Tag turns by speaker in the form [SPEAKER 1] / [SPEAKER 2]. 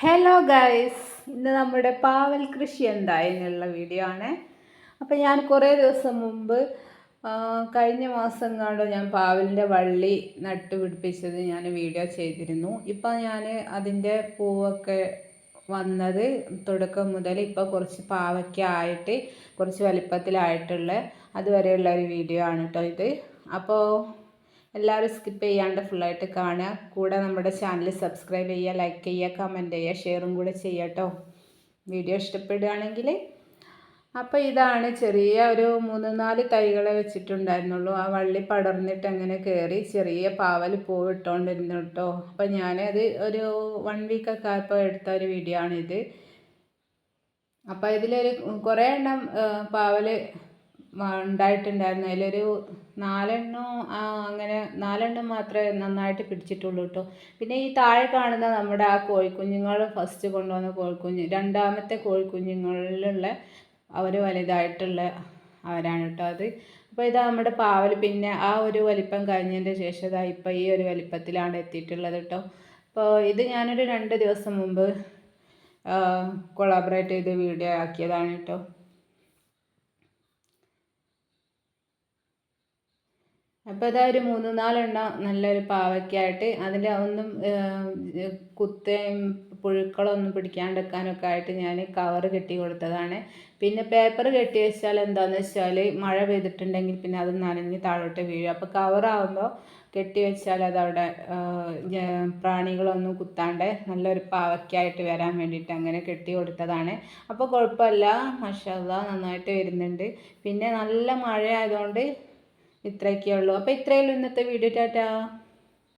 [SPEAKER 1] Hello guys, ഇന്ന് നമ്മുടെ പാവൽ കൃഷി എന്തായി എന്നുള്ള വീഡിയോ ആണ്. അപ്പോൾ ഞാൻ കുറേ ദിവസം മുമ്പ് കഴിഞ്ഞ മാസം കണ്ടോ ഞാൻ പാവലിൻ്റെ വള്ളി നട്ടുപിടിപ്പിച്ചത് ഞാൻ വീഡിയോ ചെയ്തിരുന്നു. ഇപ്പോൾ ഞാൻ അതിൻ്റെ പൂവൊക്കെ വന്നത് തുടക്കം മുതൽ ഇപ്പോൾ കുറച്ച് പാവയ്ക്ക ആയിട്ട് കുറച്ച് വലിപ്പത്തിലായിട്ടുള്ള അതുവരെയുള്ള ഒരു വീഡിയോ ആണ് കേട്ടോ ഇത്. അപ്പോൾ എല്ലാവരും സ്കിപ്പ് ചെയ്യാണ്ട് ഫുള്ളായിട്ട് കാണുക. കൂടെ നമ്മുടെ ചാനൽ സബ്സ്ക്രൈബ് ചെയ്യുക, ലൈക്ക് ചെയ്യുക, കമൻറ്റ് ചെയ്യുക, ഷെയറും കൂടെ ചെയ്യുക കേട്ടോ വീഡിയോ ഇഷ്ടപ്പെടുകയാണെങ്കിൽ. അപ്പോൾ ഇതാണ് ചെറിയ ഒരു 3-4 തൈകളെ വെച്ചിട്ടുണ്ടായിരുന്നുള്ളൂ. ആ വള്ളി പടർന്നിട്ട് അങ്ങനെ കയറി ചെറിയ പാവൽ പൂവ് ഇട്ടുകൊണ്ടിരുന്നു കേട്ടോ. അപ്പോൾ ഞാനത് ഒരു 1 വീക്കൊക്കെ ആയപ്പോൾ എടുത്ത ഒരു വീഡിയോ ആണിത്. അപ്പോൾ ഇതിലൊരു കുറേ എണ്ണം പാവൽ ഉണ്ടായിട്ടുണ്ടായിരുന്നു. അതിലൊരു 4 അങ്ങനെ 4 മാത്രമേ നന്നായിട്ട് പിടിച്ചിട്ടുള്ളൂ കേട്ടോ. പിന്നെ ഈ താഴെ കാണുന്ന നമ്മുടെ ആ കോഴിക്കുഞ്ഞുങ്ങൾ ഫസ്റ്റ് കൊണ്ടുവന്ന കോഴിക്കുഞ്ഞ്, രണ്ടാമത്തെ കോഴിക്കുഞ്ഞുങ്ങളിലുള്ള അവർ വലുതായിട്ടുള്ള അവരാണ് കേട്ടോ അത്. അപ്പോൾ ഇതാ നമ്മുടെ പാവൽ പിന്നെ ആ ഒരു വലിപ്പം കഴിഞ്ഞതിൻ്റെ ശേഷം ഇതാ ഇപ്പോൾ ഈ ഒരു വലിപ്പത്തിലാണ് എത്തിയിട്ടുള്ളത് കേട്ടോ. അപ്പോൾ ഇത് ഞാനൊരു 2 ദിവസം മുമ്പ് കൊളാബറേറ്റ് ചെയ്ത് വീഡിയോ ആക്കിയതാണ് കേട്ടോ. അപ്പോൾ ഇതാ ഒരു 3-4 നല്ലൊരു പാവയ്ക്കായിട്ട് അതിൻ്റെ ഒന്നും കുത്തയും പുഴുക്കളൊന്നും പിടിക്കാണ്ടിരിക്കാനൊക്കെ ആയിട്ട് ഞാൻ കവർ കെട്ടി കൊടുത്തതാണ്. പിന്നെ പേപ്പർ കെട്ടി വെച്ചാൽ എന്താണെന്ന് വെച്ചാൽ മഴ പെയ്തിട്ടുണ്ടെങ്കിൽ പിന്നെ അത് നനഞ്ഞ് താഴോട്ട് വീഴും. അപ്പോൾ കവറാകുമ്പോൾ കെട്ടി വെച്ചാൽ അതവിടെ പ്രാണികളൊന്നും കുത്താണ്ട് നല്ലൊരു പാവയ്ക്കായിട്ട് വരാൻ വേണ്ടിയിട്ട് അങ്ങനെ കെട്ടി കൊടുത്തതാണ്. അപ്പോൾ കുഴപ്പമില്ല, മാഷാ അല്ലാഹ് നന്നായിട്ട് വരുന്നുണ്ട്. പിന്നെ നല്ല മഴ ആയതുകൊണ്ട് ഇത്രയൊക്കെ ഉള്ളൂ. അപ്പോൾ ഇത്രയേ ഉള്ളൂ ഇന്നത്തെ വീഡിയോ. ടാറ്റാ.